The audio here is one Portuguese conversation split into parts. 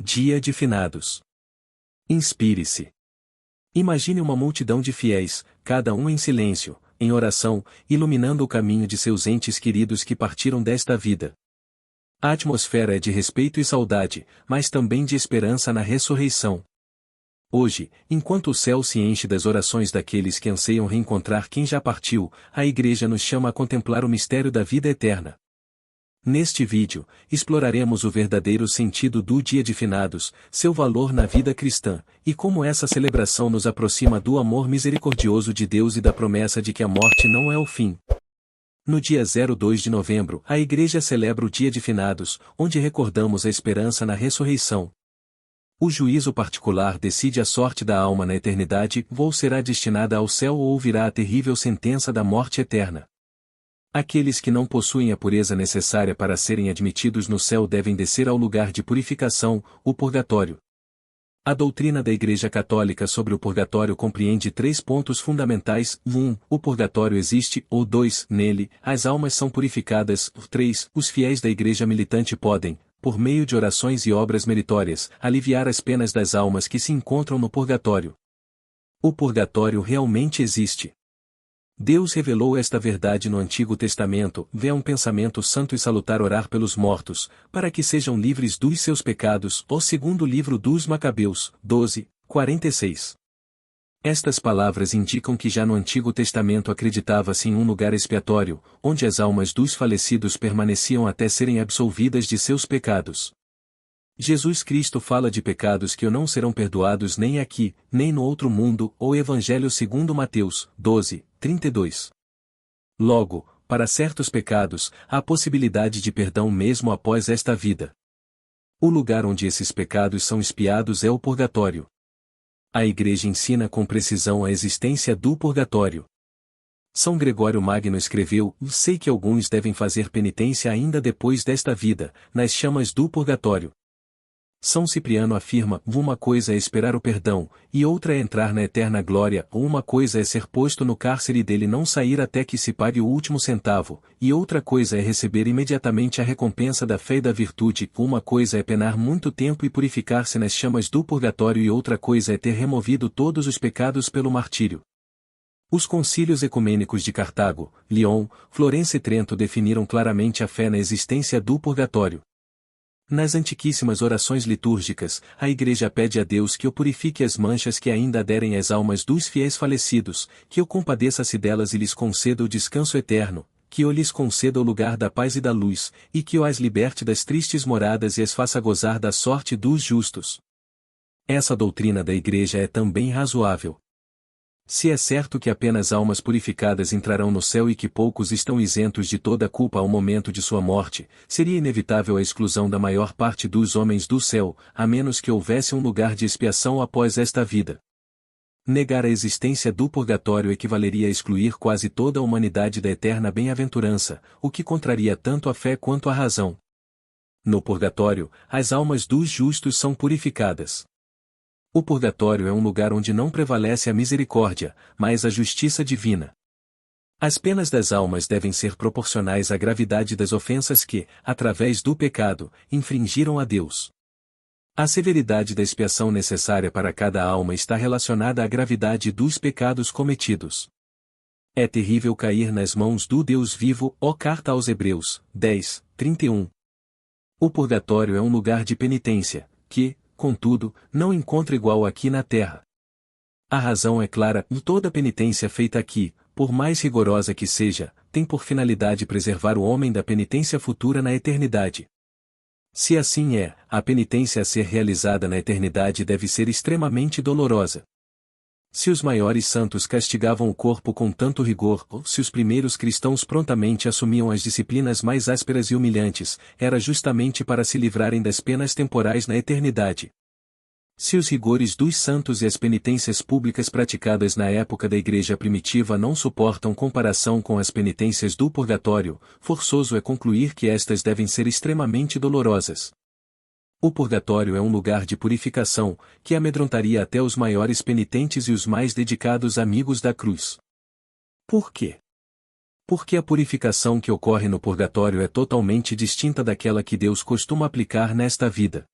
Dia de Finados. Inspire-se. Imagine uma multidão de fiéis, cada um em silêncio, em oração, iluminando o caminho de seus entes queridos que partiram desta vida. A atmosfera é de respeito e saudade, mas também de esperança na ressurreição. Hoje, enquanto o céu se enche das orações daqueles que anseiam reencontrar quem já partiu, a Igreja nos chama a contemplar o mistério da vida eterna. Neste vídeo, exploraremos o verdadeiro sentido do Dia de Finados, seu valor na vida cristã, e como essa celebração nos aproxima do amor misericordioso de Deus e da promessa de que a morte não é o fim. No dia 2 de novembro, a Igreja celebra o Dia de Finados, onde recordamos a esperança na ressurreição. O juízo particular decide a sorte da alma na eternidade, ou será destinada ao céu ou ouvirá a terrível sentença da morte eterna. Aqueles que não possuem a pureza necessária para serem admitidos no céu devem descer ao lugar de purificação, o purgatório. A doutrina da Igreja Católica sobre o purgatório compreende 3 pontos fundamentais: 1. O purgatório existe, ou 2. Nele, as almas são purificadas, 3. Os fiéis da Igreja militante podem, por meio de orações e obras meritórias, aliviar as penas das almas que se encontram no purgatório. O purgatório realmente existe. Deus revelou esta verdade no Antigo Testamento. É um pensamento santo e salutar orar pelos mortos, para que sejam livres dos seus pecados. O segundo livro dos Macabeus, 12:46. Estas palavras indicam que já no Antigo Testamento acreditava-se em um lugar expiatório, onde as almas dos falecidos permaneciam até serem absolvidas de seus pecados. Jesus Cristo fala de pecados que não serão perdoados nem aqui, nem no outro mundo. O Evangelho segundo Mateus, 12:32. Logo, para certos pecados, há possibilidade de perdão mesmo após esta vida. O lugar onde esses pecados são expiados é o purgatório. A Igreja ensina com precisão a existência do purgatório. São Gregório Magno escreveu: sei que alguns devem fazer penitência ainda depois desta vida, nas chamas do purgatório. São Cipriano afirma: uma coisa é esperar o perdão, e outra é entrar na eterna glória, ou uma coisa é ser posto no cárcere e dele não sair até que se pague o último centavo, e outra coisa é receber imediatamente a recompensa da fé e da virtude, uma coisa é penar muito tempo e purificar-se nas chamas do purgatório e outra coisa é ter removido todos os pecados pelo martírio. Os concílios ecumênicos de Cartago, Lyon, Florença e Trento definiram claramente a fé na existência do purgatório. Nas antiquíssimas orações litúrgicas, a Igreja pede a Deus que o purifique as manchas que ainda aderem às almas dos fiéis falecidos, que o compadeça-se delas e lhes conceda o descanso eterno, que o lhes conceda o lugar da paz e da luz, e que o as liberte das tristes moradas e as faça gozar da sorte dos justos. Essa doutrina da Igreja é também razoável. Se é certo que apenas almas purificadas entrarão no céu e que poucos estão isentos de toda culpa ao momento de sua morte, seria inevitável a exclusão da maior parte dos homens do céu, a menos que houvesse um lugar de expiação após esta vida. Negar a existência do purgatório equivaleria a excluir quase toda a humanidade da eterna bem-aventurança, o que contraria tanto a fé quanto a razão. No purgatório, as almas dos justos são purificadas. O purgatório é um lugar onde não prevalece a misericórdia, mas a justiça divina. As penas das almas devem ser proporcionais à gravidade das ofensas que, através do pecado, infringiram a Deus. A severidade da expiação necessária para cada alma está relacionada à gravidade dos pecados cometidos. É terrível cair nas mãos do Deus vivo. Carta aos Hebreus, 10:31. O purgatório é um lugar de penitência, que, contudo, não encontra igual aqui na terra. A razão é clara: toda penitência feita aqui, por mais rigorosa que seja, tem por finalidade preservar o homem da penitência futura na eternidade. Se assim é, a penitência a ser realizada na eternidade deve ser extremamente dolorosa. Se os maiores santos castigavam o corpo com tanto rigor, ou se os primeiros cristãos prontamente assumiam as disciplinas mais ásperas e humilhantes, era justamente para se livrarem das penas temporais na eternidade. Se os rigores dos santos e as penitências públicas praticadas na época da Igreja primitiva não suportam comparação com as penitências do purgatório, forçoso é concluir que estas devem ser extremamente dolorosas. O purgatório é um lugar de purificação, que amedrontaria até os maiores penitentes e os mais dedicados amigos da cruz. Por quê? Porque a purificação que ocorre no purgatório é totalmente distinta daquela que Deus costuma aplicar nesta vida.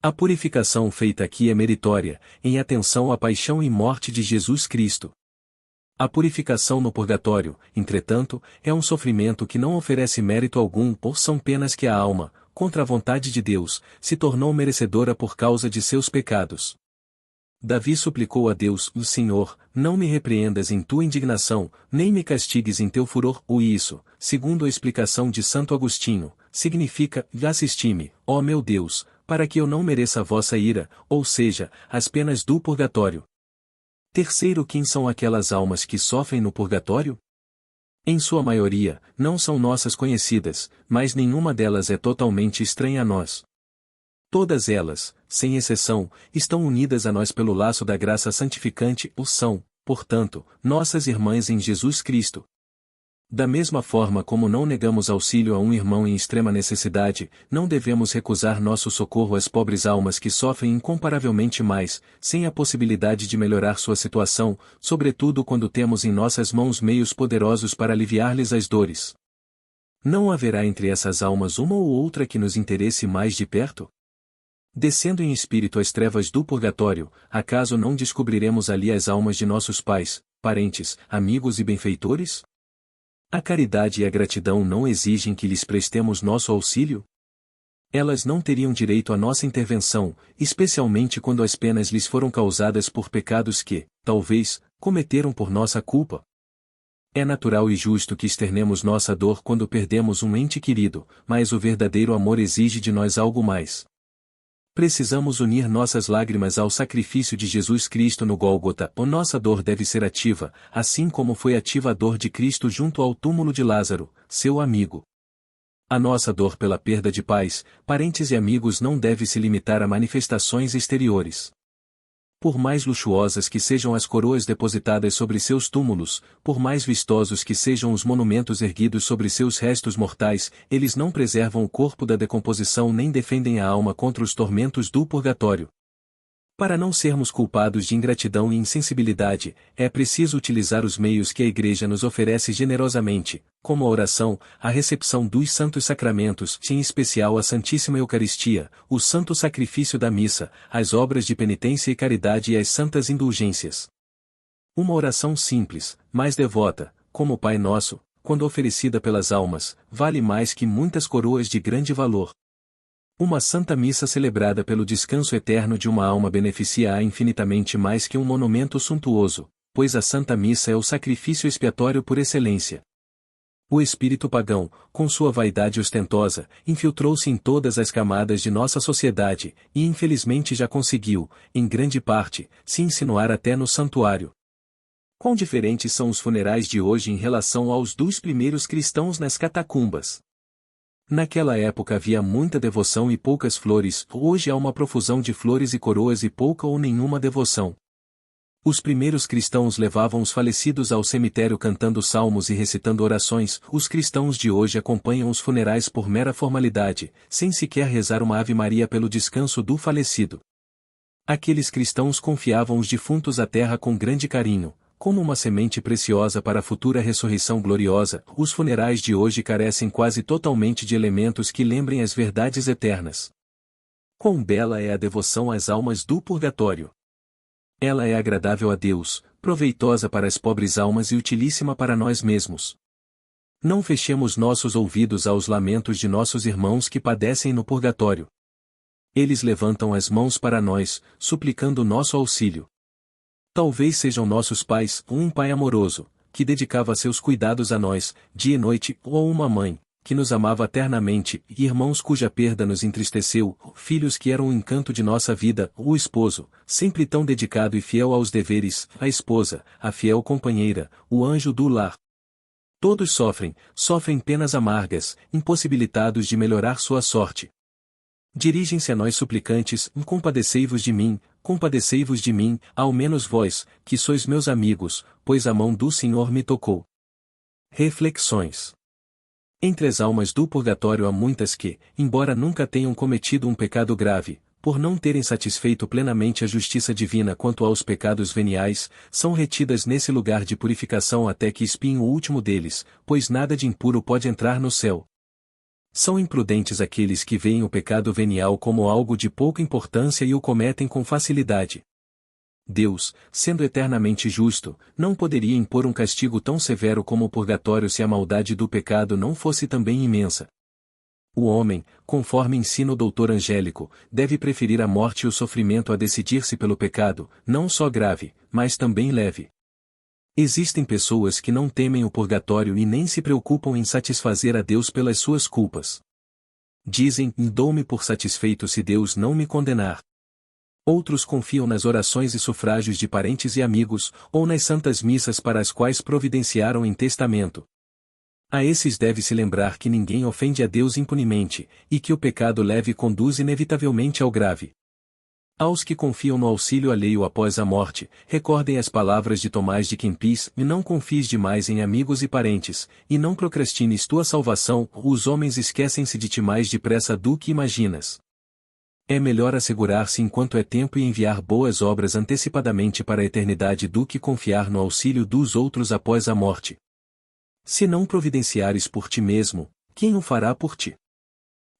A purificação feita aqui é meritória, em atenção à paixão e morte de Jesus Cristo. A purificação no purgatório, entretanto, é um sofrimento que não oferece mérito algum, pois são penas que a alma, contra a vontade de Deus, se tornou merecedora por causa de seus pecados. Davi suplicou a Deus: o Senhor, não me repreendas em tua indignação, nem me castigues em teu furor. Isso, segundo a explicação de Santo Agostinho, significa: assisti-me, ó meu Deus, para que eu não mereça a vossa ira, ou seja, as penas do purgatório. Terceiro, quem são aquelas almas que sofrem no purgatório? Em sua maioria, não são nossas conhecidas, mas nenhuma delas é totalmente estranha a nós. Todas elas, sem exceção, estão unidas a nós pelo laço da graça santificante, ou são, portanto, nossas irmãs em Jesus Cristo. Da mesma forma como não negamos auxílio a um irmão em extrema necessidade, não devemos recusar nosso socorro às pobres almas que sofrem incomparavelmente mais, sem a possibilidade de melhorar sua situação, sobretudo quando temos em nossas mãos meios poderosos para aliviar-lhes as dores. Não haverá entre essas almas uma ou outra que nos interesse mais de perto? Descendo em espírito às trevas do purgatório, acaso não descobriremos ali as almas de nossos pais, parentes, amigos e benfeitores? A caridade e a gratidão não exigem que lhes prestemos nosso auxílio? Elas não teriam direito à nossa intervenção, especialmente quando as penas lhes foram causadas por pecados que, talvez, cometeram por nossa culpa. É natural e justo que externemos nossa dor quando perdemos um ente querido, mas o verdadeiro amor exige de nós algo mais. Precisamos unir nossas lágrimas ao sacrifício de Jesus Cristo no Gólgota. Nossa dor deve ser ativa, assim como foi ativa a dor de Cristo junto ao túmulo de Lázaro, seu amigo. A nossa dor pela perda de pais, parentes e amigos não deve se limitar a manifestações exteriores. Por mais luxuosas que sejam as coroas depositadas sobre seus túmulos, por mais vistosos que sejam os monumentos erguidos sobre seus restos mortais, eles não preservam o corpo da decomposição nem defendem a alma contra os tormentos do purgatório. Para não sermos culpados de ingratidão e insensibilidade, é preciso utilizar os meios que a Igreja nos oferece generosamente, como a oração, a recepção dos santos sacramentos, em especial a Santíssima Eucaristia, o santo sacrifício da missa, as obras de penitência e caridade e as santas indulgências. Uma oração simples, mas devota, como o Pai Nosso, quando oferecida pelas almas, vale mais que muitas coroas de grande valor. Uma santa missa celebrada pelo descanso eterno de uma alma beneficia-a infinitamente mais que um monumento suntuoso, pois a Santa Missa é o sacrifício expiatório por excelência. O espírito pagão, com sua vaidade ostentosa, infiltrou-se em todas as camadas de nossa sociedade, e infelizmente já conseguiu, em grande parte, se insinuar até no santuário. Quão diferentes são os funerais de hoje em relação aos dos primeiros cristãos nas catacumbas. Naquela época havia muita devoção e poucas flores, hoje há uma profusão de flores e coroas e pouca ou nenhuma devoção. Os primeiros cristãos levavam os falecidos ao cemitério cantando salmos e recitando orações, os cristãos de hoje acompanham os funerais por mera formalidade, sem sequer rezar uma Ave Maria pelo descanso do falecido. Aqueles cristãos confiavam os defuntos à terra com grande carinho, como uma semente preciosa para a futura ressurreição gloriosa. Os funerais de hoje carecem quase totalmente de elementos que lembrem as verdades eternas. Quão bela é a devoção às almas do purgatório! Ela é agradável a Deus, proveitosa para as pobres almas e utilíssima para nós mesmos. Não fechemos nossos ouvidos aos lamentos de nossos irmãos que padecem no purgatório. Eles levantam as mãos para nós, suplicando nosso auxílio. Talvez sejam nossos pais, um pai amoroso, que dedicava seus cuidados a nós, dia e noite, ou uma mãe, que nos amava eternamente, e irmãos cuja perda nos entristeceu, filhos que eram o encanto de nossa vida, o esposo, sempre tão dedicado e fiel aos deveres, a esposa, a fiel companheira, o anjo do lar. Todos sofrem penas amargas, impossibilitados de melhorar sua sorte. Dirigem-se a nós suplicantes: compadecei-vos de mim, ao menos vós, que sois meus amigos, pois a mão do Senhor me tocou. Reflexões. Entre as almas do purgatório há muitas que, embora nunca tenham cometido um pecado grave, por não terem satisfeito plenamente a justiça divina quanto aos pecados veniais, são retidas nesse lugar de purificação até que expiem o último deles, pois nada de impuro pode entrar no céu. São imprudentes aqueles que veem o pecado venial como algo de pouca importância e o cometem com facilidade. Deus, sendo eternamente justo, não poderia impor um castigo tão severo como o purgatório se a maldade do pecado não fosse também imensa. O homem, conforme ensina o doutor Angélico, deve preferir a morte e o sofrimento a decidir-se pelo pecado, não só grave, mas também leve. Existem pessoas que não temem o purgatório e nem se preocupam em satisfazer a Deus pelas suas culpas. Dizem: dou-me por satisfeito se Deus não me condenar. Outros confiam nas orações e sufrágios de parentes e amigos, ou nas santas missas para as quais providenciaram em testamento. A esses deve-se lembrar que ninguém ofende a Deus impunemente, e que o pecado leve conduz inevitavelmente ao grave. Aos que confiam no auxílio alheio após a morte, recordem as palavras de Tomás de Kempis: e não confies demais em amigos e parentes, e não procrastines tua salvação, os homens esquecem-se de ti mais depressa do que imaginas. É melhor assegurar-se enquanto é tempo e enviar boas obras antecipadamente para a eternidade do que confiar no auxílio dos outros após a morte. Se não providenciares por ti mesmo, quem o fará por ti?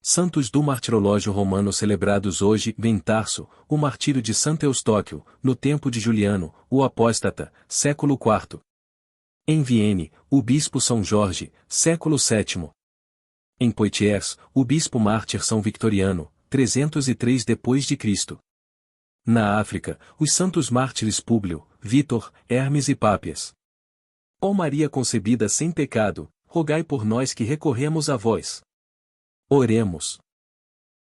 Santos do Martirológio Romano celebrados hoje: em Tarso, o martírio de Santo Eustóquio, no tempo de Juliano, o apóstata, século IV. Em Vienne, o bispo São Jorge, século VII. Em Poitiers, o bispo mártir São Victoriano, 303 d.C. Na África, os santos mártires Públio, Vítor, Hermes e Pápias. Ó Maria concebida sem pecado, rogai por nós que recorremos a vós. Oremos.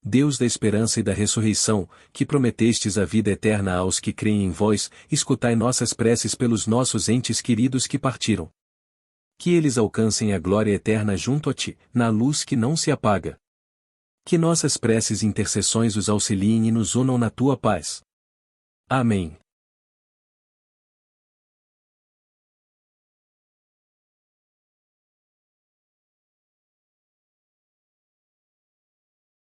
Deus da esperança e da ressurreição, que prometestes a vida eterna aos que creem em vós, escutai nossas preces pelos nossos entes queridos que partiram. Que eles alcancem a glória eterna junto a ti, na luz que não se apaga. Que nossas preces e intercessões os auxiliem e nos unam na tua paz. Amém.